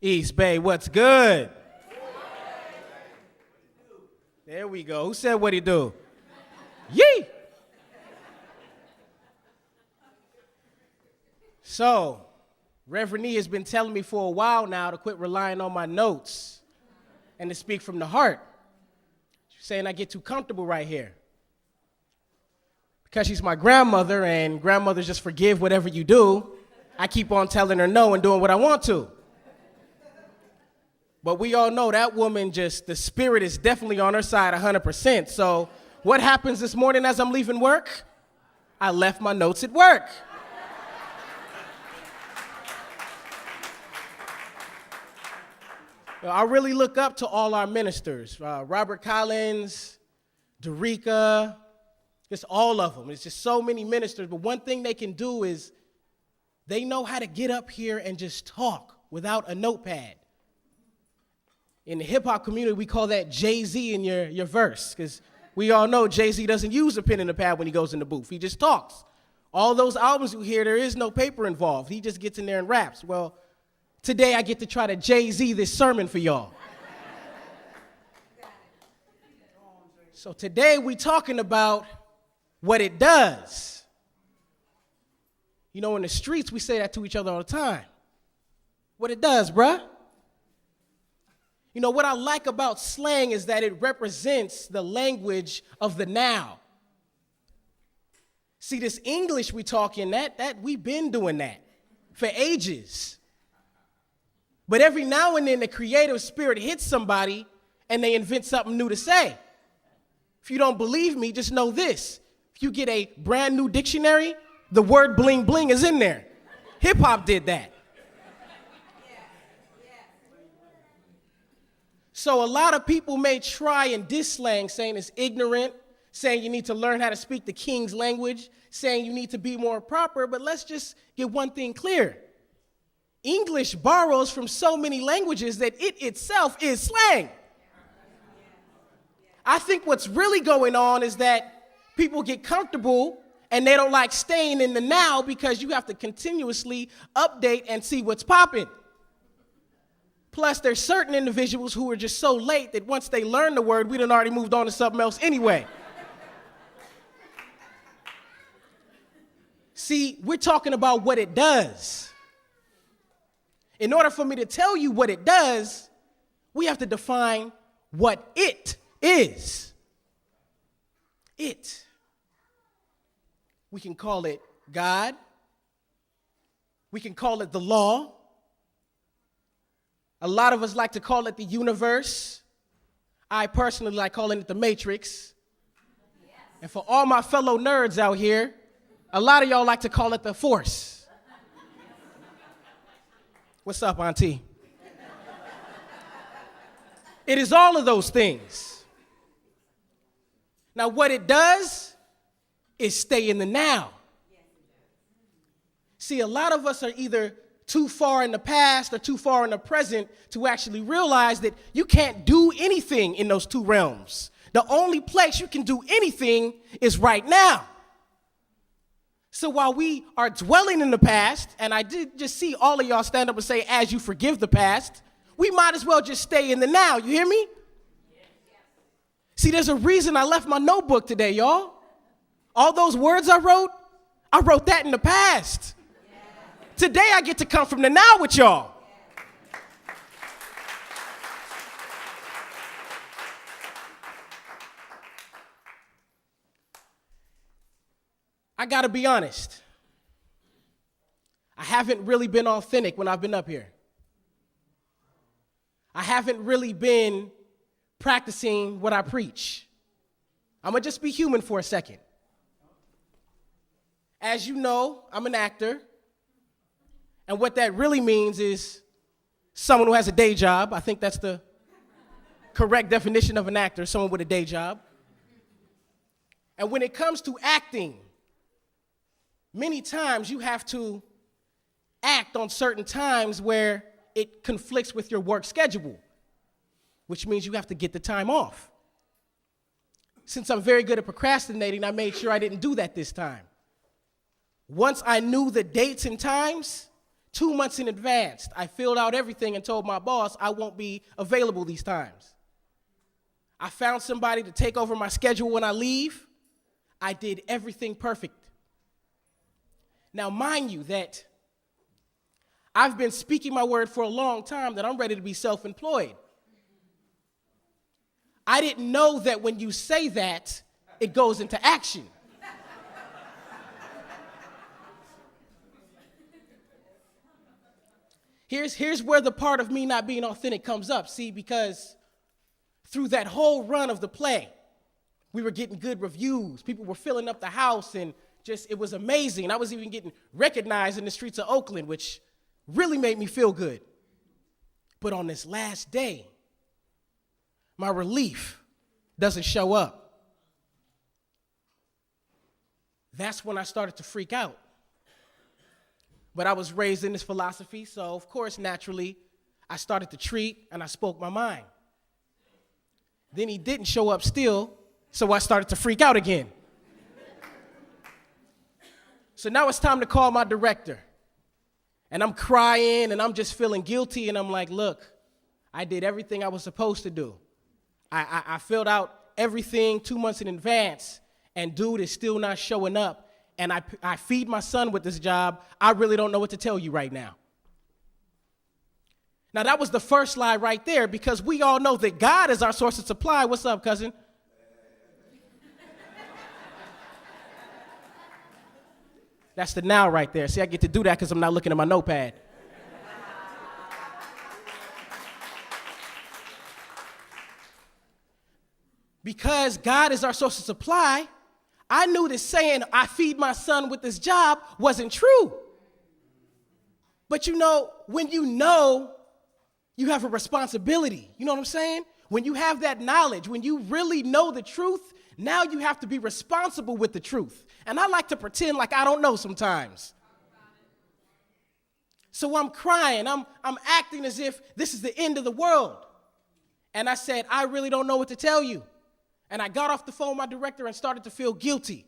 East Bay, what's good? There we go. Who said what he do? Yee! So, Reverend E has been telling me for a while now to quit relying on my notes and to speak from the heart. She's saying I get too comfortable right here. Because she's my grandmother, and grandmothers just forgive whatever you do, I keep on telling her no and doing what I want to. But we all know that woman the spirit is definitely on her side 100%. So what happens this morning as I'm leaving work? I left my notes at work. I really look up to all our ministers, Robert Collins, Derica, just all of them. It's just so many ministers, but one thing they can do is they know how to get up here and just talk without a notepad. In the hip-hop community, we call that Jay-Z in your verse, because we all know Jay-Z doesn't use a pen and a pad when he goes in the booth. He just talks. All those albums you hear, there is no paper involved. He just gets in there and raps. Well, today I get to try to Jay-Z this sermon for y'all. So today we're talking about what it does. You know, in the streets, we say that to each other all the time. What it does, bruh. You know, what I like about slang is that it represents the language of the now. See, this English we talking, that we've been doing that for ages. But every now and then the creative spirit hits somebody and they invent something new to say. If you don't believe me, just know this. If you get a brand new dictionary, the word bling bling is in there. Hip hop did that. So a lot of people may try and diss slang, saying it's ignorant, saying you need to learn how to speak the king's language, saying you need to be more proper, but let's just get one thing clear. English borrows from so many languages that it itself is slang. I think what's really going on is that people get comfortable and they don't like staying in the now because you have to continuously update and see what's popping. Plus, there's certain individuals who are just so late that once they learn the word, we done already moved on to something else anyway. See, we're talking about what it does. In order for me to tell you what it does, we have to define what it is. It. We can call it God. We can call it the law. A lot of us like to call it the universe. I personally like calling it the matrix. Yes. And for all my fellow nerds out here, a lot of y'all like to call it the force. What's up, Auntie? It is all of those things. Now, what it does is stay in the now. See, a lot of us are either too far in the past or too far in the present to actually realize that you can't do anything in those two realms. The only place you can do anything is right now. So while we are dwelling in the past, and I did just see all of y'all stand up and say, as you forgive the past, we might as well just stay in the now. You hear me? See, there's a reason I left my notebook today, y'all. All those words I wrote that in the past. Today I get to come from the now with y'all. I gotta be honest. I haven't really been authentic when I've been up here. I haven't really been practicing what I preach. I'm gonna just be human for a second. As you know, I'm an actor. And what that really means is someone who has a day job. I think that's the correct definition of an actor, someone with a day job. And when it comes to acting, many times you have to act on certain times where it conflicts with your work schedule, which means you have to get the time off. Since I'm very good at procrastinating, I made sure I didn't do that this time. Once I knew the dates and times, 2 months in advance. I filled out everything and told my boss I won't be available these times. I found somebody to take over my schedule when I leave. I did everything perfect. Now, mind you that I've been speaking my word for a long time that I'm ready to be self-employed. I didn't know that when you say that, it goes into action. Here's where the part of me not being authentic comes up. See, because through that whole run of the play, we were getting good reviews. People were filling up the house, and it was amazing. I was even getting recognized in the streets of Oakland, which really made me feel good. But on this last day, my relief doesn't show up. That's when I started to freak out. But I was raised in this philosophy, so of course, naturally, I started to treat and I spoke my mind. Then he didn't show up still, so I started to freak out again. So now it's time to call my director. And I'm crying and I'm just feeling guilty, and I'm like, look, I did everything I was supposed to do. I filled out everything 2 months in advance, and dude is still not showing up. And I feed my son with this job. I really don't know what to tell you right now. Now, that was the first lie right there, because we all know that God is our source of supply. What's up, cousin? That's the now right there. See, I get to do that because I'm not looking at my notepad. Because God is our source of supply, I knew that saying I feed my son with this job wasn't true. But when you have a responsibility, you know what I'm saying? When you have that knowledge, when you really know the truth, now you have to be responsible with the truth. And I like to pretend like I don't know sometimes. So I'm crying, I'm acting as if this is the end of the world. And I said, I really don't know what to tell you. And I got off the phone with my director and started to feel guilty.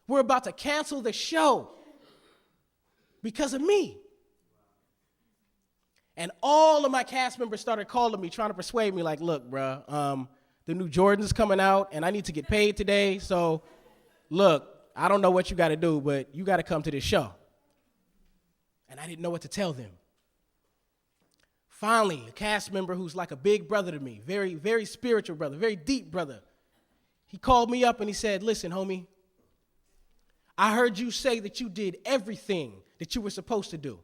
We're about to cancel the show because of me. And all of my cast members started calling me, trying to persuade me, like, look, bruh, the new Jordan's coming out, and I need to get paid today. So, look, I don't know what you got to do, but you got to come to this show. And I didn't know what to tell them. Finally, a cast member who's like a big brother to me, very, very spiritual brother, very deep brother, he called me up and he said, listen, homie, I heard you say that you did everything that you were supposed to do.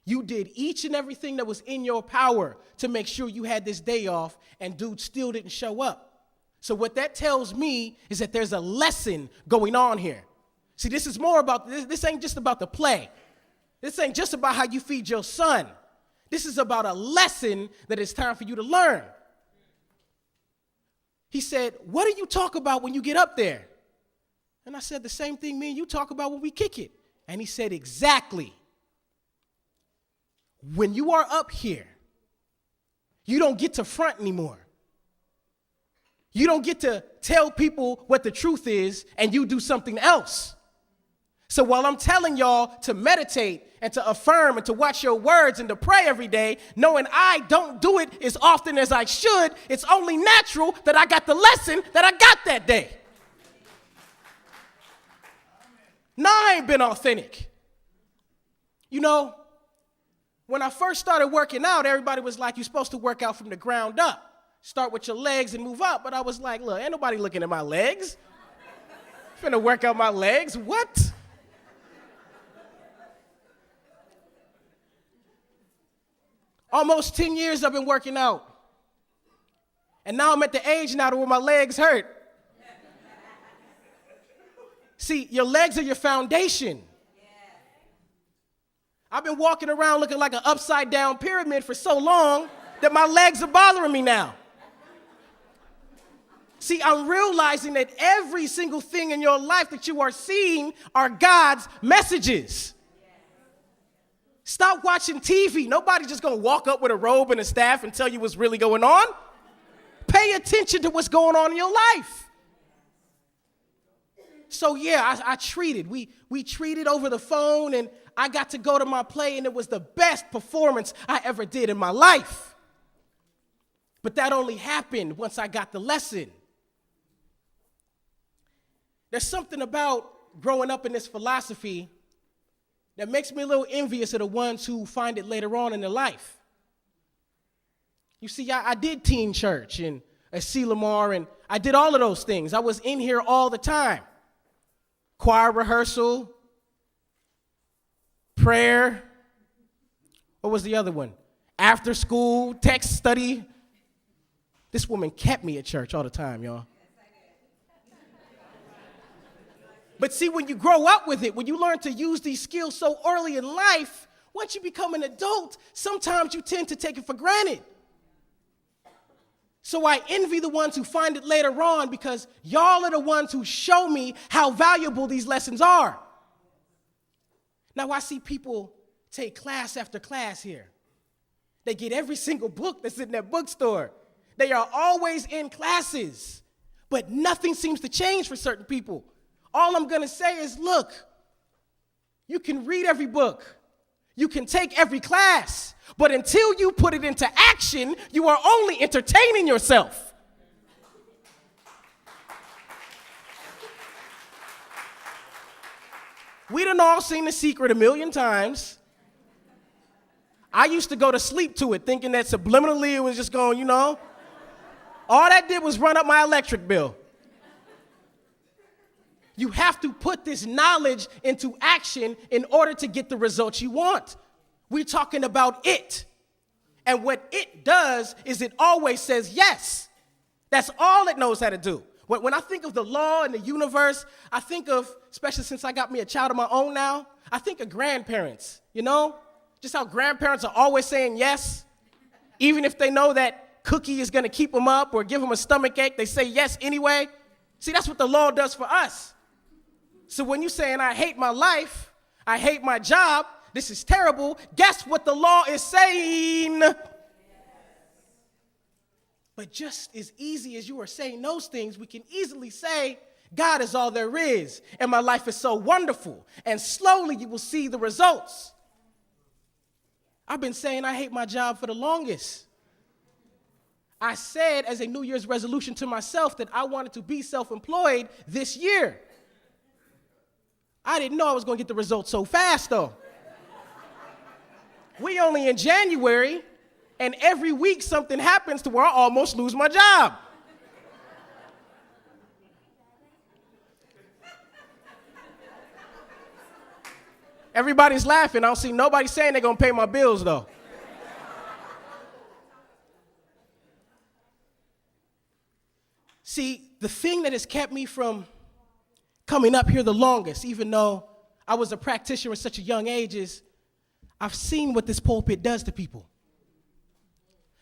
You did each and everything that was in your power to make sure you had this day off, and dude still didn't show up. So what that tells me is that there's a lesson going on here. See, this is more about, this ain't just about the play. This ain't just about how you feed your son. This is about a lesson that it's time for you to learn. He said, what do you talk about when you get up there? And I said, the same thing me and you talk about when we kick it. And he said, exactly. When you are up here, you don't get to front anymore. You don't get to tell people what the truth is and you do something else. So while I'm telling y'all to meditate and to affirm and to watch your words and to pray every day, knowing I don't do it as often as I should, it's only natural that I got the lesson that I got that day. No, I ain't been authentic. When I first started working out, everybody was like, you're supposed to work out from the ground up. Start with your legs and move up. But I was like, look, ain't nobody looking at my legs. I'm finna work out my legs. What? Almost 10 years I've been working out. And now I'm at the age now to where my legs hurt. See, your legs are your foundation. I've been walking around looking like an upside down pyramid for so long that my legs are bothering me now. See, I'm realizing that every single thing in your life that you are seeing are God's messages. Stop watching TV. Nobody's just going to walk up with a robe and a staff and tell you what's really going on. Pay attention to what's going on in your life. So yeah, I treated. We treated over the phone, and I got to go to my play, and it was the best performance I ever did in my life. But that only happened once I got the lesson. There's something about growing up in this philosophy that makes me a little envious of the ones who find it later on in their life. You see, I did teen church and at C. Lamar, and I did all of those things. I was in here all the time. Choir rehearsal, prayer, what was the other one? After school, text study. This woman kept me at church all the time, y'all. But see, when you grow up with it, when you learn to use these skills so early in life, once you become an adult, sometimes you tend to take it for granted. So I envy the ones who find it later on, because y'all are the ones who show me how valuable these lessons are. Now I see people take class after class here. They get every single book that's in that bookstore. They are always in classes, but nothing seems to change for certain people. All I'm going to say is, look, you can read every book. You can take every class. But until you put it into action, you are only entertaining yourself. We done all seen The Secret a million times. I used to go to sleep to it thinking that subliminally it was just going, you know. All that did was run up my electric bill. You have to put this knowledge into action in order to get the results you want. We're talking about it. And what it does is it always says yes. That's all it knows how to do. When I think of the law and the universe, I think of, especially since I got me a child of my own now, I think of grandparents, you know? Just how grandparents are always saying yes. Even if they know that cookie is going to keep them up or give them a stomach ache, they say yes anyway. See, that's what the law does for us. So when you're saying, I hate my life, I hate my job, this is terrible, guess what the law is saying? But just as easy as you are saying those things, we can easily say, God is all there is, and my life is so wonderful. And slowly you will see the results. I've been saying I hate my job for the longest. I said as a New Year's resolution to myself that I wanted to be self-employed this year. I didn't know I was going to get the results so fast, though. We only in January, and every week something happens to where I almost lose my job. Everybody's laughing. I don't see nobody saying they're going to pay my bills, though. See, the thing that has kept me from coming up here the longest, even though I was a practitioner at such a young age, is I've seen what this pulpit does to people.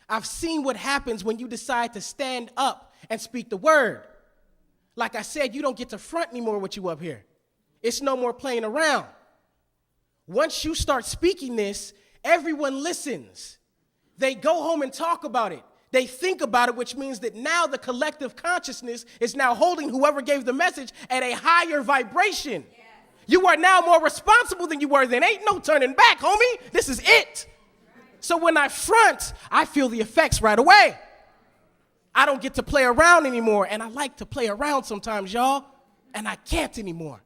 I've seen what happens when you decide to stand up and speak the word. Like I said, you don't get to front anymore with you up here. It's no more playing around. Once you start speaking this, everyone listens. They go home and talk about it. They think about it, which means that now the collective consciousness is now holding whoever gave the message at a higher vibration. Yeah. You are now more responsible than you were then. Ain't no turning back, homie. This is it. So when I front, I feel the effects right away. I don't get to play around anymore, and I like to play around sometimes, y'all, and I can't anymore.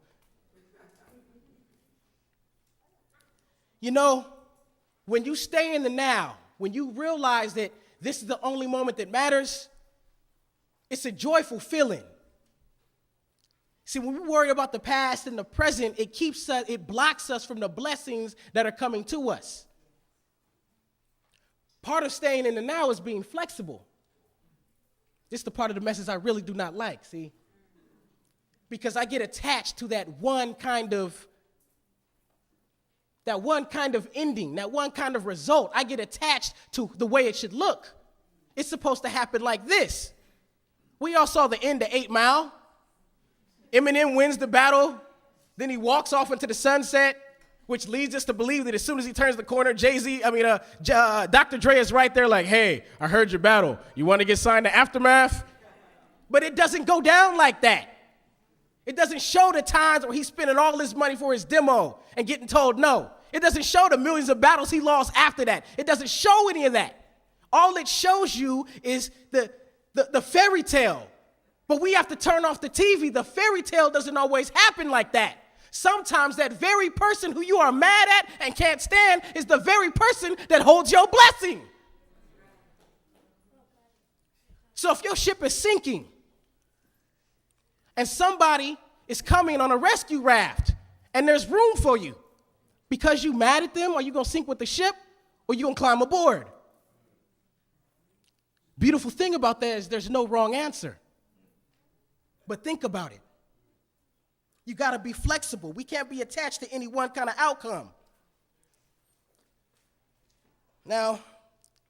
You know, when you stay in the now, when you realize that this is the only moment that matters, it's a joyful feeling. See, when we worry about the past and the present, it blocks us from the blessings that are coming to us. Part of staying in the now is being flexible. This is the part of the message I really do not like, see? Because I get attached to that one kind of ending, that one kind of result. I get attached to the way it should look. It's supposed to happen like this. We all saw the end of 8 Mile. Eminem wins the battle. Then he walks off into the sunset, which leads us to believe that as soon as he turns the corner, Dr. Dre is right there like, hey, I heard your battle. You want to get signed to Aftermath? But it doesn't go down like that. It doesn't show the times where he's spending all this money for his demo and getting told no. It doesn't show the millions of battles he lost after that. It doesn't show any of that. All it shows you is the fairy tale. But we have to turn off the TV. The fairy tale doesn't always happen like that. Sometimes that very person who you are mad at and can't stand is the very person that holds your blessing. So if your ship is sinking and somebody is coming on a rescue raft and there's room for you, because you mad at them, are you going to sink with the ship or you going to climb aboard? Beautiful thing about that is there's no wrong answer. But think about it. You got to be flexible. We can't be attached to any one kind of outcome. Now,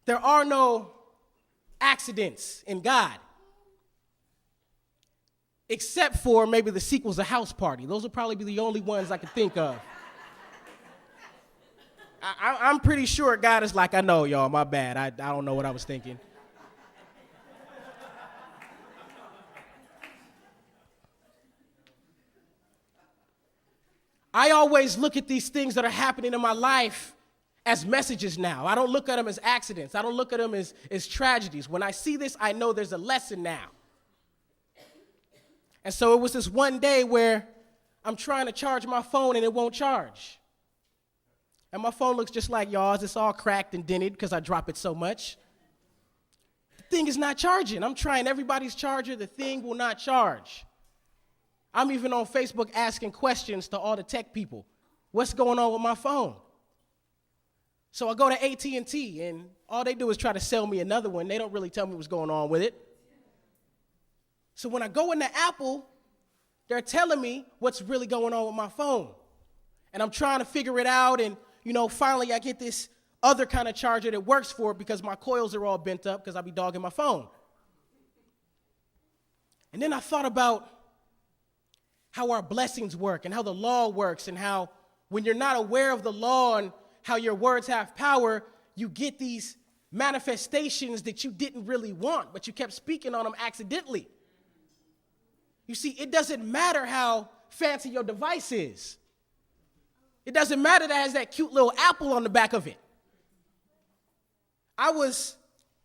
there are no accidents in God, except for maybe the sequels of House Party. Those will probably be the only ones I can think of. I'm pretty sure God is like, I know, y'all, my bad. I don't know what I was thinking. I always look at these things that are happening in my life as messages now. I don't look at them as accidents. I don't look at them as tragedies. When I see this, I know there's a lesson now. And so it was this one day where I'm trying to charge my phone and it won't charge. And my phone looks just like y'all's. It's all cracked and dented because I drop it so much. The thing is not charging. I'm trying everybody's charger. The thing will not charge. I'm even on Facebook asking questions to all the tech people. What's going on with my phone? So I go to AT&T, and all they do is try to sell me another one. They don't really tell me what's going on with it. So when I go into Apple, they're telling me what's really going on with my phone. And I'm trying to figure it out, and, finally I get this other kind of charger that works for it because my coils are all bent up because I be dogging my phone. And then I thought about how our blessings work and how the law works and how when you're not aware of the law and how your words have power, you get these manifestations that you didn't really want, but you kept speaking on them accidentally. You see, it doesn't matter how fancy your device is. It doesn't matter that it has that cute little apple on the back of it. I was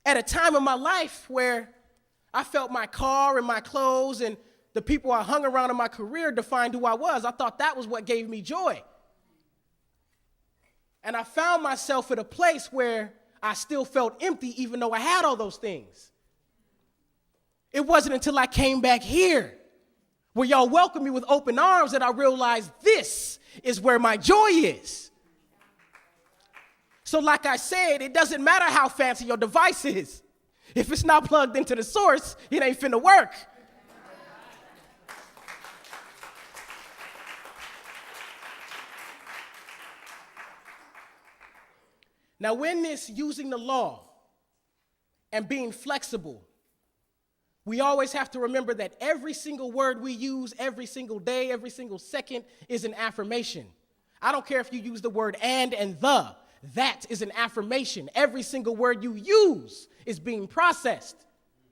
at a time in my life where I felt my car and my clothes and the people I hung around in my career defined who I was. I thought that was what gave me joy. And I found myself at a place where I still felt empty even though I had all those things. It wasn't until I came back here where y'all welcomed me with open arms that I realized this is where my joy is. So like I said, it doesn't matter how fancy your device is. If it's not plugged into the source, it ain't finna work. Now, in this using the law and being flexible, we always have to remember that every single word we use every single day, every single second is an affirmation. I don't care if you use the word and the. That is an affirmation. Every single word you use is being processed,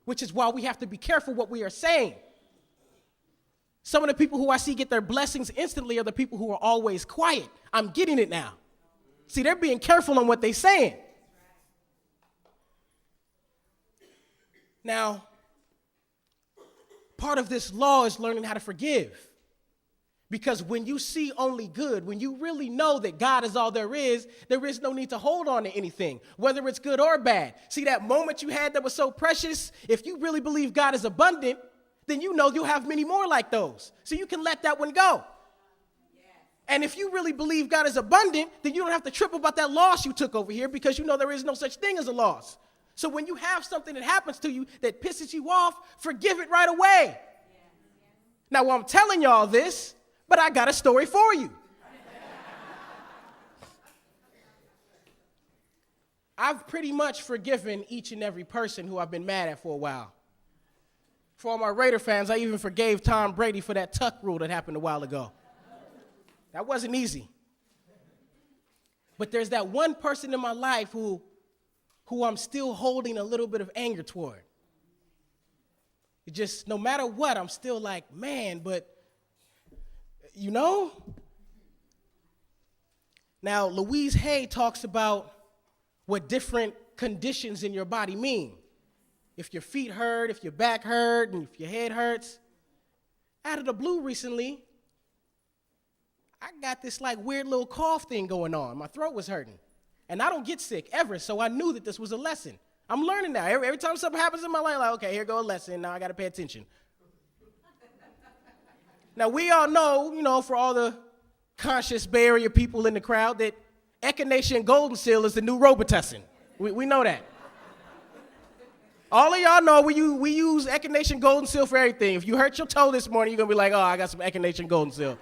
which is why we have to be careful what we are saying. Some of the people who I see get their blessings instantly are the people who are always quiet. I'm getting it now. See, they're being careful on what they're saying. Now, part of this law is learning how to forgive. Because when you see only good, when you really know that God is all there is no need to hold on to anything, whether it's good or bad. See, that moment you had that was so precious, if you really believe God is abundant, then you know you'll have many more like those. So you can let that one go. And if you really believe God is abundant, then you don't have to trip about that loss you took over here because you know there is no such thing as a loss. So when you have something that happens to you that pisses you off, forgive it right away. Now, well, I'm telling y'all this, but I got a story for you. I've pretty much forgiven each and every person who I've been mad at for a while. For all my Raider fans, I even forgave Tom Brady for that tuck rule that happened a while ago. That wasn't easy. But there's that one person in my life who I'm still holding a little bit of anger toward. It just, no matter what, I'm still like, man, but You know? Now, Louise Hay talks about what different conditions in your body mean. If your feet hurt, if your back hurt, and if your head hurts. Out of the blue recently, I got this like weird little cough thing going on. My throat was hurting. And I don't get sick ever, so I knew that this was a lesson. I'm learning now. Every time something happens in my life, like, okay, here go a lesson. Now I got to pay attention. Now, we all know, for all the conscious Bay Area people in the crowd, that Echinacea Golden Seal is the new Robitussin. We know that. All of y'all know we use Echinacea Golden Seal for everything. If you hurt your toe this morning, you're going to be like, oh, I got some Echinacea Golden Seal.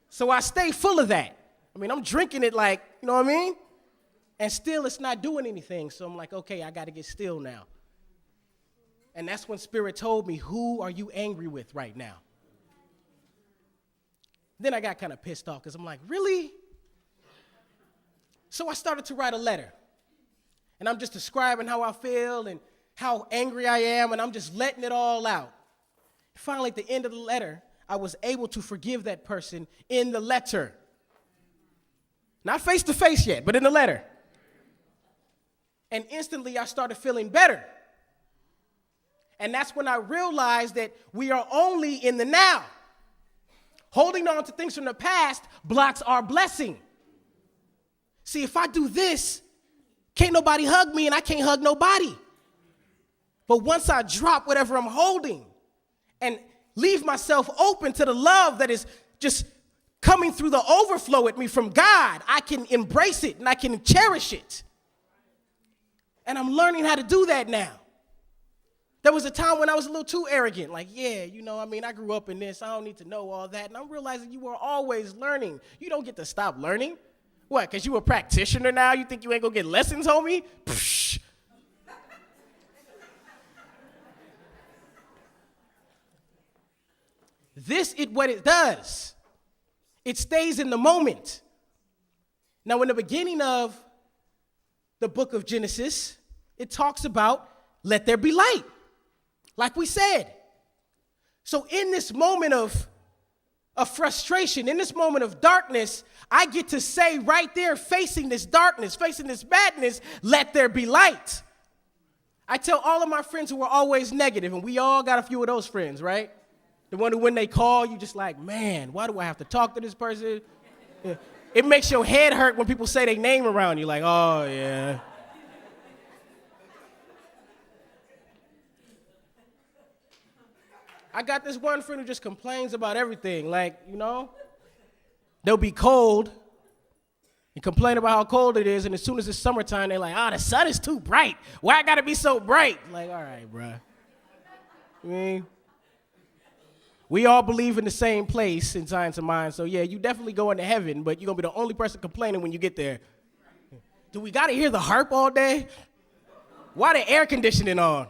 So I stay full of that. I mean, I'm drinking it like, you know what I mean? And still it's not doing anything. So I'm like, okay, I got to get still now. And that's when Spirit told me, who are you angry with right now? Then I got kind of pissed off because I'm like, really? So I started to write a letter. And I'm just describing how I feel and how angry I am, and I'm just letting it all out. Finally, at the end of the letter, I was able to forgive that person in the letter. Not face to face yet, but in the letter. And instantly I started feeling better. And that's when I realized that we are only in the now. Holding on to things from the past blocks our blessing. See, if I do this, can't nobody hug me and I can't hug nobody. But once I drop whatever I'm holding and leave myself open to the love that is just coming through the overflow at me from God, I can embrace it and I can cherish it. And I'm learning how to do that now. There was a time when I was a little too arrogant, like, yeah, I grew up in this, I don't need to know all that. And I'm realizing you are always learning. You don't get to stop learning. What, because you a practitioner now? You think you ain't gonna get lessons, homie? Psh. This is what it does. It stays in the moment. Now, in the beginning of the book of Genesis, it talks about, let there be light, like we said. So in this moment of frustration, in this moment of darkness, I get to say right there, facing this darkness, facing this madness, let there be light. I tell all of my friends who are always negative, and we all got a few of those friends, right? The one who, when they call, you just like, man, why do I have to talk to this person? Yeah. It makes your head hurt when people say their name around you, like, oh, yeah. I got this one friend who just complains about everything. Like, they'll be cold and complain about how cold it is, and as soon as it's summertime, they're like, the sun is too bright. Why I gotta be so bright? Like, all right, bruh. I mean, we all believe in the same place in science of mind, so yeah, you definitely going to heaven, but you're gonna be the only person complaining when you get there. Do we gotta hear the harp all day? Why the air conditioning on?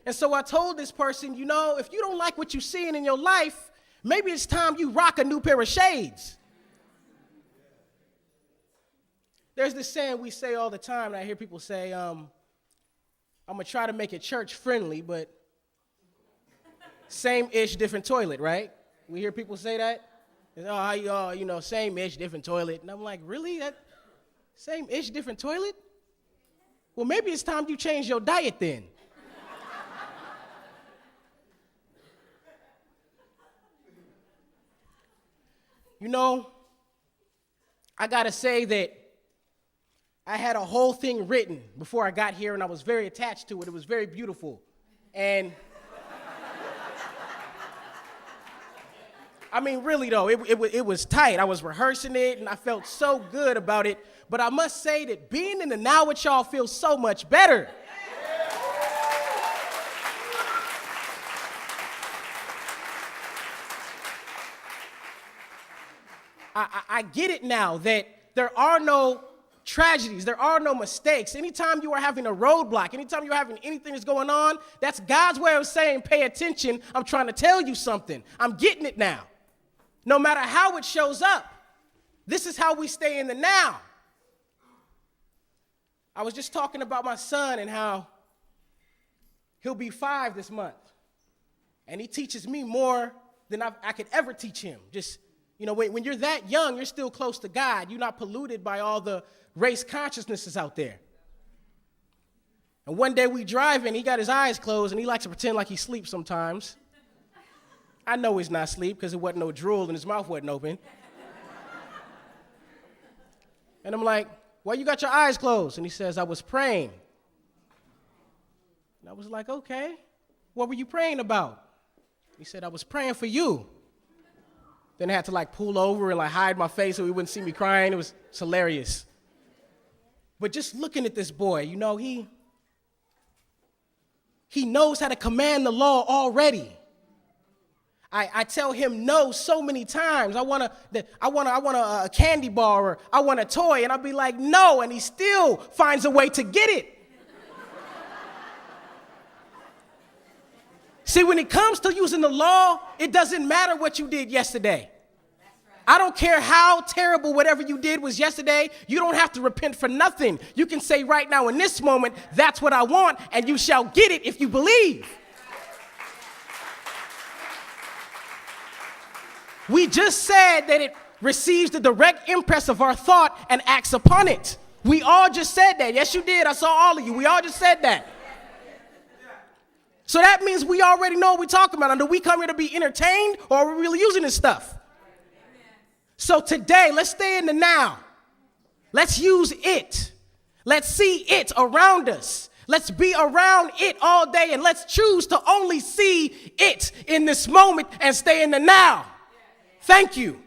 And so I told this person, if you don't like what you're seeing in your life, maybe it's time you rock a new pair of shades. There's this saying we say all the time, and I hear people say, I'm going to try to make it church friendly, but same-ish, different toilet, right? We hear people say that. Oh, same-ish, different toilet. And I'm like, really? That same-ish, different toilet? Well, maybe it's time you change your diet then. I got to say that I had a whole thing written before I got here, and I was very attached to it. It was very beautiful. And I mean, really, though, it was tight. I was rehearsing it, and I felt so good about it. But I must say that being in the now with y'all feels so much better. I get it now that there are no tragedies, there are no mistakes. Anytime you are having a roadblock, anytime you're having anything that's going on, that's God's way of saying, pay attention, I'm trying to tell you something. I'm getting it now. No matter how it shows up, this is how we stay in the now. I was just talking about my son and how He'll be 5 this month. And he teaches me more than I could ever teach him. Just, when you're that young, you're still close to God. You're not polluted by all the race consciousnesses out there. And one day we driving, he got his eyes closed, and he likes to pretend like he sleeps sometimes. I know he's not asleep because there wasn't no drool and his mouth wasn't open. And I'm like, why you got your eyes closed? And he says, I was praying. And I was like, okay, what were you praying about? He said, I was praying for you. Then I had to pull over and hide my face so he wouldn't see me crying. It's hilarious. But just looking at this boy, he knows how to command the law already. I tell him no so many times. I want a candy bar, or I want a toy, and I'll be like, no, and he still finds a way to get it. See, when it comes to using the law, it doesn't matter what you did yesterday. I don't care how terrible whatever you did was yesterday. You don't have to repent for nothing. You can say right now in this moment, that's what I want, and you shall get it if you believe. We just said that it receives the direct impress of our thought and acts upon it. We all just said that. Yes, you did. I saw all of you. We all just said that. So that means we already know what we're talking about. Do we come here to be entertained, or are we really using this stuff? So today, let's stay in the now. Let's use it. Let's see it around us. Let's be around it all day, and let's choose to only see it in this moment and stay in the now. Thank you.